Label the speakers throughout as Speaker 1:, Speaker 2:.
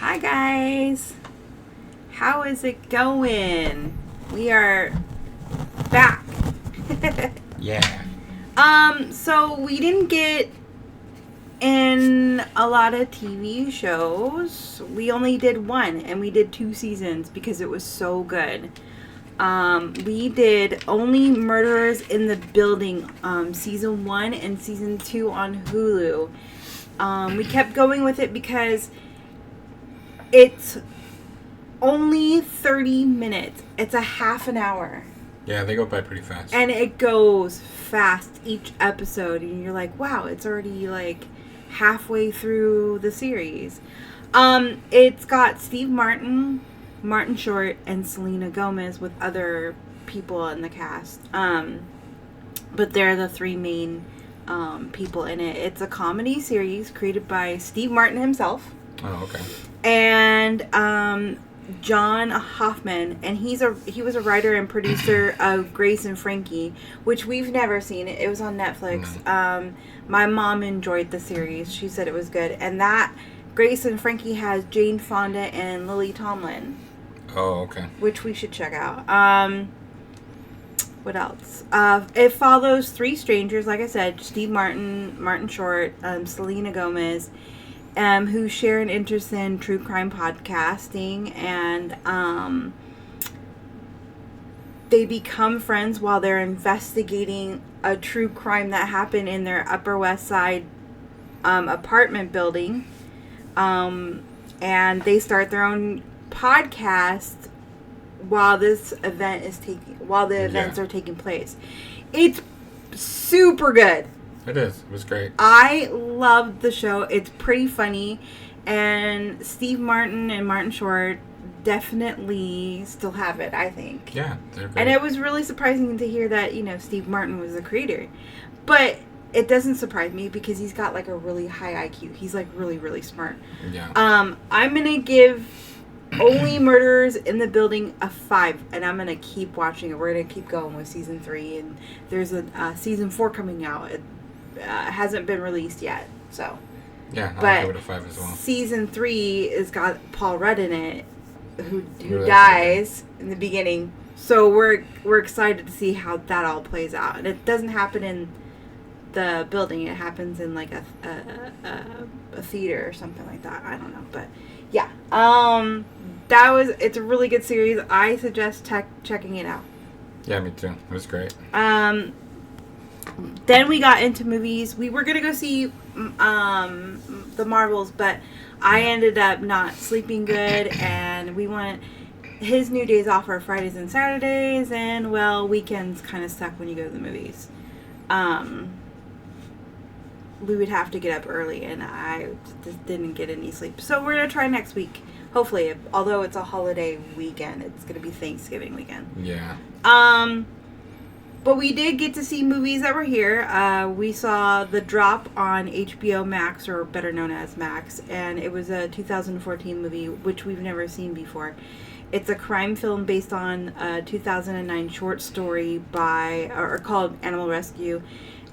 Speaker 1: Hi guys. How is it going? We are back.
Speaker 2: Yeah.
Speaker 1: So we didn't get in a lot of TV shows. We only did one, and we did 2 seasons because it was so good. We did Only Murderers in the Building, season 1 and season 2 on Hulu. We kept going with it because it's only 30 minutes. It's a half an hour.
Speaker 2: Yeah, they go by pretty fast.
Speaker 1: And it goes fast each episode. And you're like, wow, it's already like halfway through the series. It's got Steve Martin, Martin Short, and Selena Gomez with other people in the cast. But they're the 3 main people in it. It's a comedy series created by Steve Martin himself.
Speaker 2: Oh, okay.
Speaker 1: And John Hoffman, and he was a writer and producer of Grace and Frankie, which we've never seen. It was on Netflix. My mom enjoyed the series. She said it was good. And that Grace and Frankie has Jane Fonda and Lily Tomlin.
Speaker 2: Oh, okay.
Speaker 1: Which we should check out. What else? It follows 3 strangers, like I said, Steve Martin, Martin Short, Selena Gomez, who share an interest in true crime podcasting, and they become friends while they're investigating a true crime that happened in their Upper West Side apartment building, and they start their own podcast while the events are taking place. It's super good.
Speaker 2: It is. It was great.
Speaker 1: I loved the show. It's pretty funny. And Steve Martin and Martin Short definitely still have it, I think.
Speaker 2: Yeah, they're great.
Speaker 1: And it was really surprising to hear that, Steve Martin was the creator. But it doesn't surprise me because he's got like a really high IQ. He's like really, really smart.
Speaker 2: Yeah.
Speaker 1: I'm going to give Only Murderers in the Building a 5. And I'm going to keep watching it. We're going to keep going with season 3. And there's a season 4 coming out. It hasn't been released yet, so.
Speaker 2: Yeah, I'll give it a 5 as well.
Speaker 1: Season 3 has got Paul Rudd in it, who dies in the beginning. So we're excited to see how that all plays out. And it doesn't happen in the building; it happens in like a theater or something like that. I don't know, but yeah, it's a really good series. I suggest checking it out.
Speaker 2: Yeah, me too. It was great.
Speaker 1: Then we got into movies. We were going to go see the Marvels, but I ended up not sleeping good, and his new days off are Fridays and Saturdays, and, well, weekends kind of suck when you go to the movies. We would have to get up early, and I just didn't get any sleep. So we're going to try next week. Hopefully, although it's a holiday weekend, it's going to be Thanksgiving weekend.
Speaker 2: Yeah.
Speaker 1: But we did get to see movies that were here. We saw The Drop on HBO Max, or better known as Max, and it was a 2014 movie, which we've never seen before. It's a crime film based on a 2009 short story called Animal Rescue.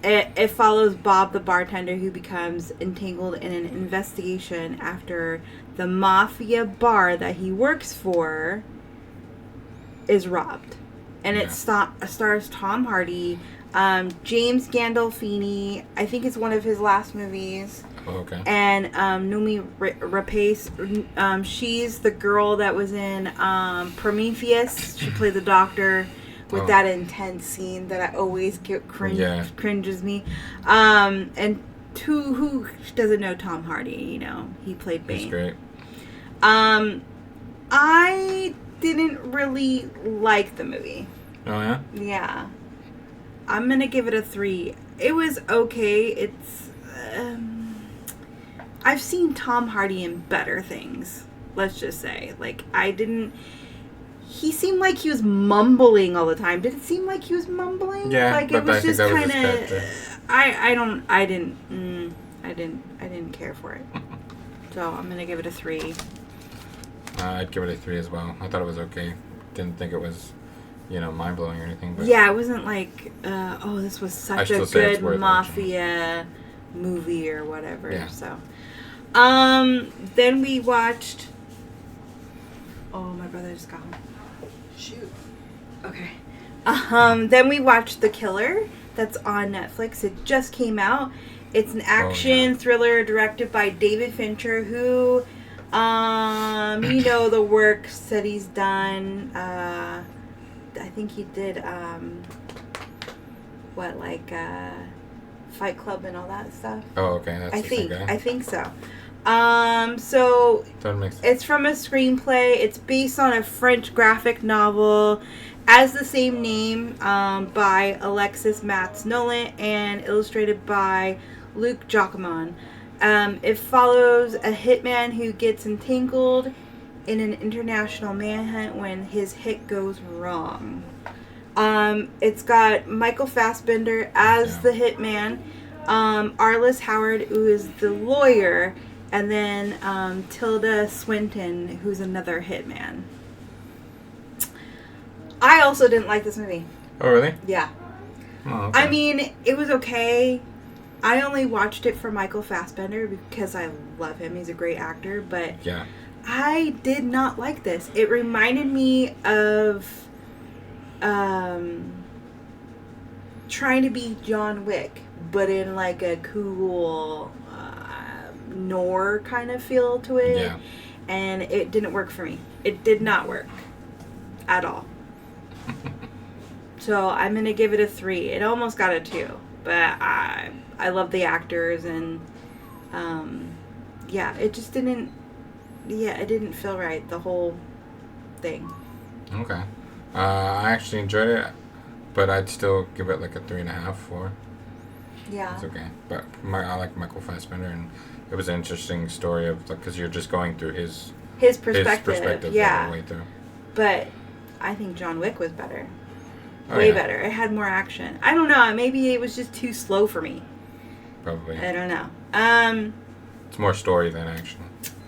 Speaker 1: It follows Bob, the bartender, who becomes entangled in an investigation after the mafia bar that he works for is robbed. And it stars Tom Hardy, James Gandolfini. I think it's one of his last movies.
Speaker 2: Oh, okay.
Speaker 1: And Noomi Rapace. She's the girl that was in Prometheus. She played the doctor with that intense scene that I always get cringes me. And who doesn't know Tom Hardy? He played Bane.
Speaker 2: He's great.
Speaker 1: I didn't really like the movie.
Speaker 2: Oh, yeah?
Speaker 1: Yeah. I'm going to give it a 3. It was okay. It's, I've seen Tom Hardy in better things. Let's just say. He seemed like he was mumbling all the time. Did it seem like he was mumbling?
Speaker 2: Yeah,
Speaker 1: it was just kind of, I didn't care for it. So I'm going to give it a 3.
Speaker 2: I'd give it a 3 as well. I thought it was okay. Didn't think it was, mind-blowing or anything. But
Speaker 1: yeah, it wasn't like, this was such a good mafia movie or whatever.
Speaker 2: Yeah.
Speaker 1: So, then we watched Oh, my brother just got home.
Speaker 3: Shoot.
Speaker 1: Okay. Then we watched The Killer. That's on Netflix. It just came out. It's an action thriller directed by David Fincher, who, you know, the works that he's done. I think he did, Fight Club and all that stuff.
Speaker 2: Oh, okay. That's the same guy.
Speaker 1: I think so. So
Speaker 2: That makes sense.
Speaker 1: it's from a screenplay. It's based on a French graphic novel as the same name by Alexis Matz Nolan and illustrated by Luc Jacquemont. It follows a hitman who gets entangled in an international manhunt when his hit goes wrong. It's got Michael Fassbender as the hitman, Arliss Howard, who is the lawyer, and then Tilda Swinton, who's another hitman. I also didn't like this movie.
Speaker 2: Oh, really?
Speaker 1: Yeah.
Speaker 2: Oh, okay.
Speaker 1: I mean, it was okay. I only watched it for Michael Fassbender because I love him. He's a great actor, but
Speaker 2: Yeah.
Speaker 1: I did not like this. It reminded me of trying to be John Wick, but in like a cool noir kind of feel to it.
Speaker 2: Yeah.
Speaker 1: And it didn't work for me. It did not work at all. So I'm gonna give it a 3. It almost got a 2, but I love the actors and it just didn't. Yeah, it didn't feel right, the whole thing.
Speaker 2: Okay. I actually enjoyed it, but I'd still give it like a 3.5, 4.
Speaker 1: Yeah.
Speaker 2: It's okay. But I like Michael Fassbender, and it was an interesting story of like because you're just going through his perspective
Speaker 1: yeah.
Speaker 2: all the way through.
Speaker 1: But I think John Wick was better.
Speaker 2: Oh,
Speaker 1: Way
Speaker 2: yeah.
Speaker 1: better. It had more action. I don't know. Maybe it was just too slow for me.
Speaker 2: Probably.
Speaker 1: I don't know.
Speaker 2: It's more story than action.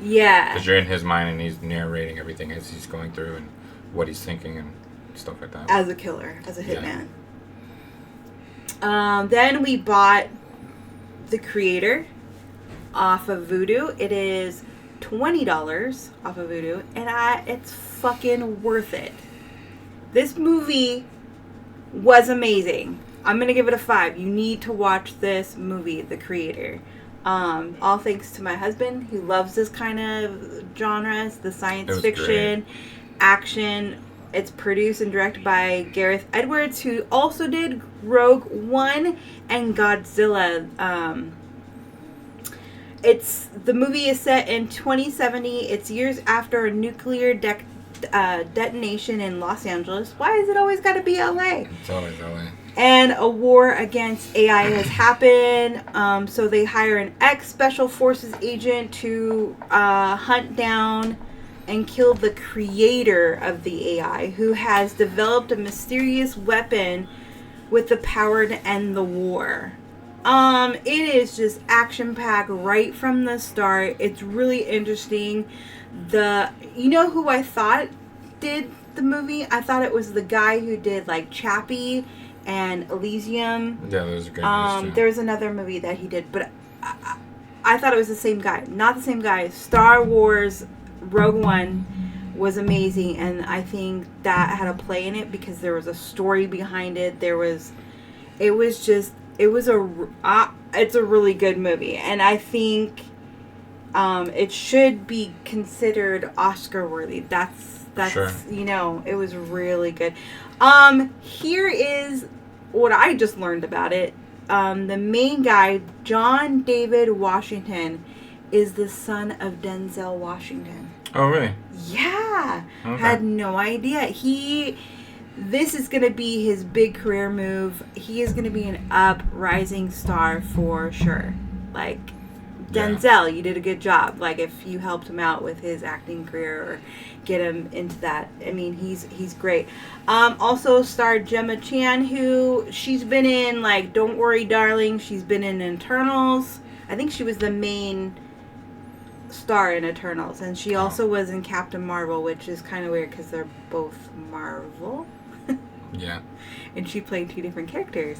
Speaker 1: Yeah.
Speaker 2: Because you're in his mind and he's narrating everything as he's going through and what he's thinking and stuff like that.
Speaker 1: As a killer, as a
Speaker 2: Yeah.
Speaker 1: hitman. Then we bought The Creator off of Vudu. It is $20 off of Vudu, and it's fucking worth it. This movie was amazing. I'm gonna give it a 5. You need to watch this movie, The Creator. All thanks to my husband, who loves this kind of genres, the science fiction, action. It's produced and directed by Gareth Edwards, who also did Rogue One and Godzilla. The movie is set in 2070. It's years after a nuclear detonation in Los Angeles. Why is it always got to be LA?
Speaker 2: It's always LA.
Speaker 1: And a war against AI has happened. So they hire an ex-Special Forces agent to hunt down and kill the creator of the AI, who has developed a mysterious weapon with the power to end the war. It is just action-packed right from the start. It's really interesting. You know who I thought did the movie? I thought it was the guy who did like Chappie and Elysium.
Speaker 2: Yeah, those are good movies too.
Speaker 1: There's another movie that he did, but I thought it was the same guy. Not the same guy. Star Wars Rogue One was amazing, and I think that had a play in it because there was a story behind it. It's a really good movie, and I think it should be considered Oscar worthy. That's
Speaker 2: Sure.
Speaker 1: It was really good. Here is what I just learned about it. The main guy, John David Washington, is the son of Denzel Washington.
Speaker 2: Oh, really?
Speaker 1: Yeah.
Speaker 2: Okay.
Speaker 1: Had no idea. This is going to be his big career move. He is going to be an uprising star for sure. Like, Denzel, you did a good job. Like, if you helped him out with his acting career or get him into that. I mean, he's great. Also starred Gemma Chan, who she's been in, like, Don't Worry, Darling. She's been in Eternals. I think she was the main star in Eternals. And she also was in Captain Marvel, which is kind of weird because they're both Marvel.
Speaker 2: Yeah.
Speaker 1: And she played 2 different characters.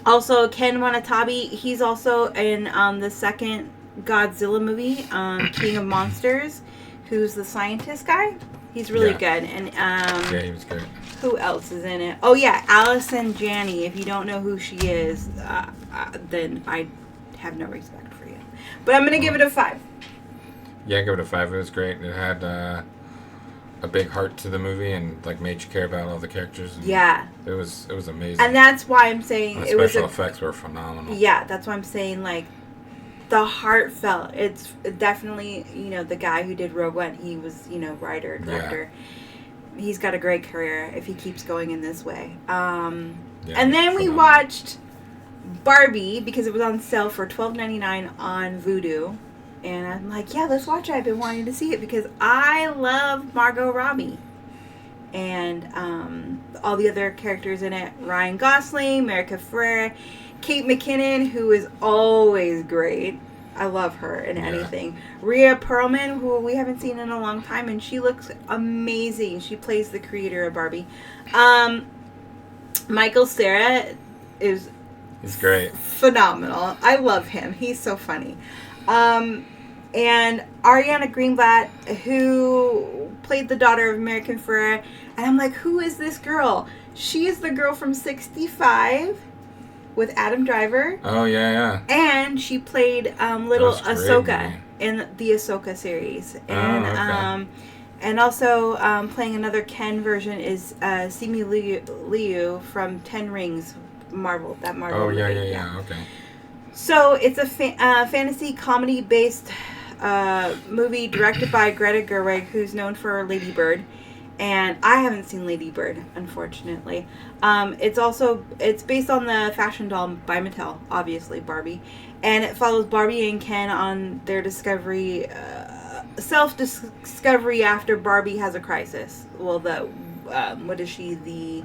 Speaker 1: Also, Ken Watanabe, he's also in the second Godzilla movie, King of Monsters, who's the scientist guy. He's really good. And
Speaker 2: yeah, he was good.
Speaker 1: Who else is in it? Oh yeah, Allison Janney. If you don't know who she is, then I have no respect for you. But I'm gonna give it a 5.
Speaker 2: Yeah, give it a 5. It was great. It had a big heart to the movie and like made you care about all the characters. And it was amazing.
Speaker 1: And that's why I'm saying
Speaker 2: the special effects were phenomenal.
Speaker 1: Yeah, that's why I'm saying like the heartfelt. It's definitely the guy who did Rogue One. He was writer, director. Yeah. He's got a great career if he keeps going in this way. And then we watched Barbie because it was on sale for $12.99 on Vudu. And I'm like, yeah, let's watch it. I've been wanting to see it because I love Margot Robbie. And all the other characters in it. Ryan Gosling, America Ferrera, Kate McKinnon, who is always great. I love her in anything. Rhea Perlman, who we haven't seen in a long time, and she looks amazing. She plays the creator of Barbie. Michael Cera is...
Speaker 2: He's great.
Speaker 1: Phenomenal. I love him. He's so funny. And Ariana Greenblatt, who played the daughter of American Ferrera. And I'm like, who is this girl? She is the girl from 65 with Adam Driver.
Speaker 2: Oh, yeah.
Speaker 1: And she played little Ahsoka in the Ahsoka series. And and also playing another Ken version is Simu Liu from 10 Rings, Marvel.
Speaker 2: Oh, yeah. Okay.
Speaker 1: So it's a fantasy comedy based movie directed by Greta Gerwig, who's known for Lady Bird, and I haven't seen Lady Bird, unfortunately. It's based on the fashion doll by Mattel, obviously Barbie, and it follows Barbie and Ken on their self-discovery after Barbie has a crisis. Well, what is she?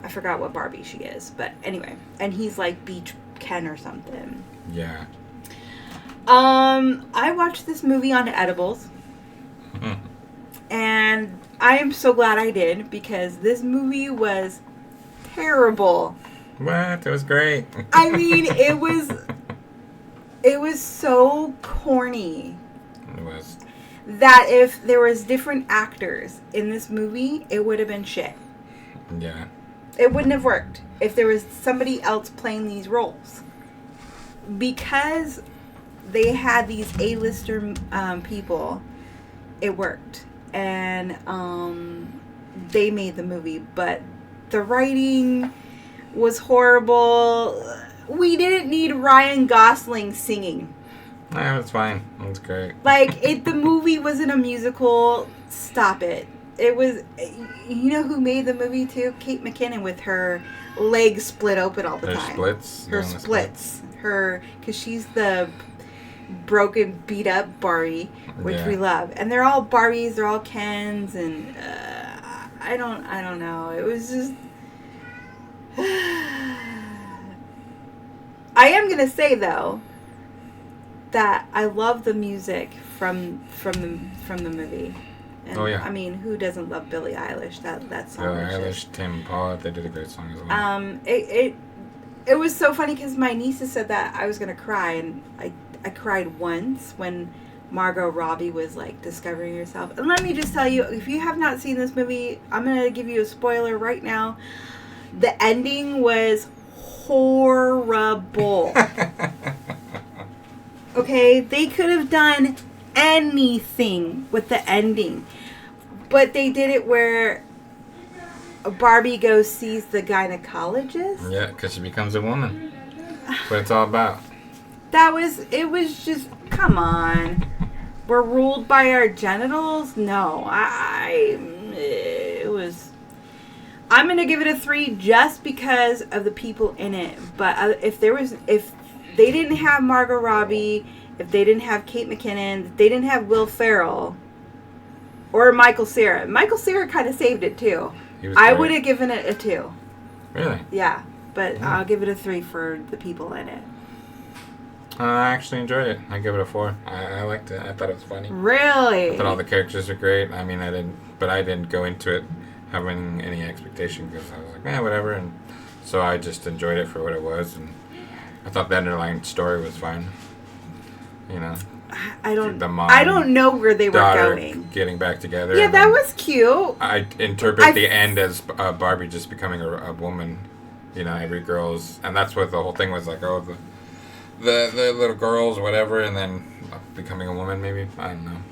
Speaker 1: I forgot what Barbie she is, but anyway, and he's like Beach Ken or something.
Speaker 2: Yeah.
Speaker 1: I watched this movie on edibles. And I am so glad I did because this movie was terrible.
Speaker 2: What? It was great.
Speaker 1: I mean, it was so corny.
Speaker 2: It was.
Speaker 1: That if there was different actors in this movie, it would have been shit.
Speaker 2: Yeah.
Speaker 1: It wouldn't have worked if there was somebody else playing these roles. Because they had these A-lister people, it worked. And they made the movie. But the writing was horrible. We didn't need Ryan Gosling singing.
Speaker 2: Yeah, it's fine. It was great.
Speaker 1: The movie wasn't a musical. Stop it. It was, who made the movie too? Kate McKinnon with her legs split open all the time.
Speaker 2: Splits?
Speaker 1: Her splits. Because she's the broken, beat up Barbie, which we love. And they're all Barbies, they're all Kens, and I don't know. It was just... I am going to say, though, that I love the music from the movie. And, I mean, who doesn't love Billie Eilish? That song.
Speaker 2: Billie Eilish, Tim Paul, they did a great song as well.
Speaker 1: It was so funny because my nieces said that I was gonna cry, and I cried once when Margot Robbie was like discovering herself. And let me just tell you, if you have not seen this movie, I'm gonna give you a spoiler right now. The ending was horrible. Okay, they could have done anything with the ending, but they did it where Barbie sees the gynecologist.
Speaker 2: Yeah, because she becomes a woman. That's what it's all about.
Speaker 1: It was just, come on. We're ruled by our genitals? No, I'm going to give it a 3 just because of the people in it. But if they didn't have Margot Robbie, if they didn't have Kate McKinnon, if they didn't have Will Ferrell, or Michael Cera. Michael Cera kind of saved it too. I would have given it a 2.
Speaker 2: Really?
Speaker 1: Yeah, but I'll give it a 3 for the people in it.
Speaker 2: I actually enjoyed it. I give it a 4. I liked it. I thought it was funny.
Speaker 1: Really?
Speaker 2: I thought all the characters were great. I mean, I didn't go into it having any expectation because I was like, whatever. And so I just enjoyed it for what it was, and I thought the underlying story was fine.
Speaker 1: I don't.
Speaker 2: The mom.
Speaker 1: I don't know where they were going.
Speaker 2: Getting back together.
Speaker 1: Yeah, that was cute.
Speaker 2: I interpret the end as Barbie just becoming a woman. You know, every girl's, and that's what the whole thing was like. Oh, the little girls, whatever, and then becoming a woman. Maybe I don't know.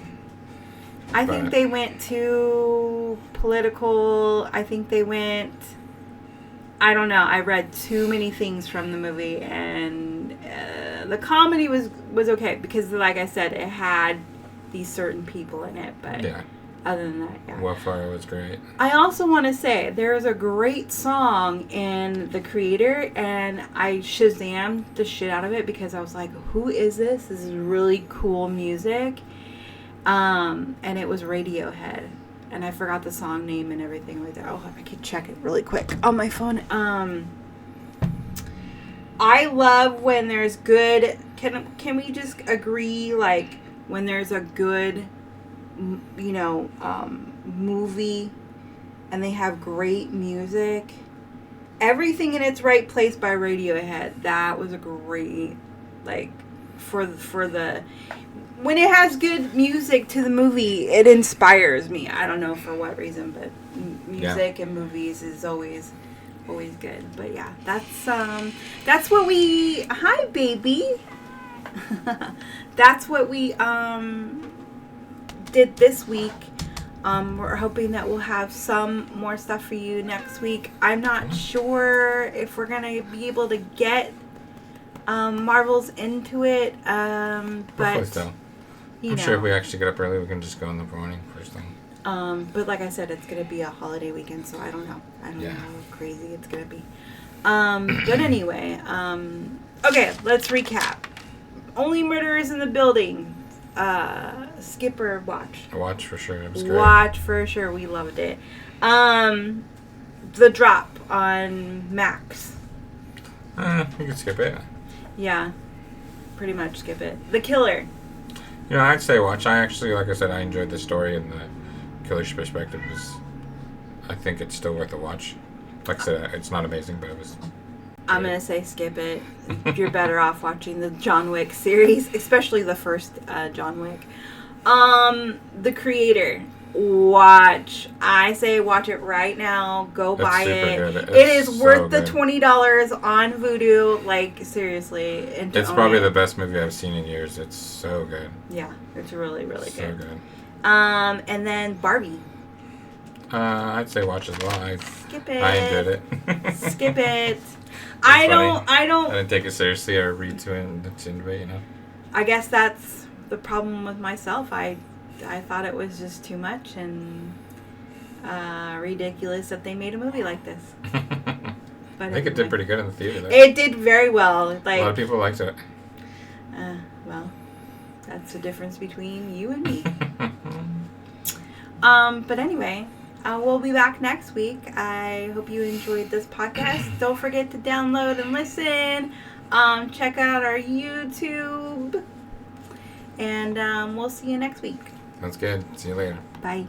Speaker 1: I think they went too political. I think they went. I don't know. I read too many things from the movie, and the comedy was okay because, like I said, it had these certain people in it. But
Speaker 2: yeah.
Speaker 1: Other than that, yeah.
Speaker 2: Wildfire was great.
Speaker 1: I also want to say there is a great song in The Creator, and I Shazammed the shit out of it because I was like, "Who is this? This is really cool music." And it was Radiohead. And I forgot the song name and everything like that. Oh, I could check it really quick on my phone. I love when there's good... Can we just agree, like, when there's a good, you know, movie and they have great music? Everything in Its Right Place by Radiohead. That was a great, like, for the... When it has good music to the movie, it inspires me. I don't know for what reason, but music and movies is always good. But yeah, that's what we... Hi, baby. That's what we did this week. We're hoping that we'll have some more stuff for you next week. I'm not sure if we're gonna be able to get Marvel's into it, but
Speaker 2: so. I'm sure if we actually get up early, we can just go in the morning first thing.
Speaker 1: But like I said, it's gonna be a holiday weekend, so I don't know. I don't know how crazy it's gonna be. But anyway, okay, let's recap. Only Murderers in the Building. Skip or watch?
Speaker 2: Watch for sure. It was great.
Speaker 1: Watch for sure. We loved it. The Drop on Max.
Speaker 2: You can skip it.
Speaker 1: Yeah, pretty much skip it. The Killer.
Speaker 2: You know, I'd say watch. I actually, like I said, I enjoyed the story and the killer's perspective was. I think it's still worth a watch. Like I said, it's not amazing, but it was.
Speaker 1: I'm going to say skip it. You're better off watching the John Wick series, especially the first John Wick. The Creator. Watch. I say watch it right now. Go buy it. It is worth the $20 on Vudu. Like, seriously.
Speaker 2: It's probably the best movie I've seen in years. It's so good.
Speaker 1: Yeah, it's really, really good.
Speaker 2: So good.
Speaker 1: And then Barbie.
Speaker 2: I'd say watch as well.
Speaker 1: Skip it.
Speaker 2: I enjoyed it.
Speaker 1: Skip it. I
Speaker 2: didn't take it seriously or read into it, you know.
Speaker 1: I guess that's the problem with myself. I thought it was just too much and ridiculous that they made a movie like this. But I think
Speaker 2: it did pretty good in the theater, though.
Speaker 1: It did very well. Like,
Speaker 2: a lot of people liked it.
Speaker 1: Well, that's the difference between you and me. But anyway, we'll be back next week. I hope you enjoyed this podcast. Don't forget to download and listen. Check out our YouTube. And we'll see you next week.
Speaker 2: Sounds good. See you later.
Speaker 1: Bye.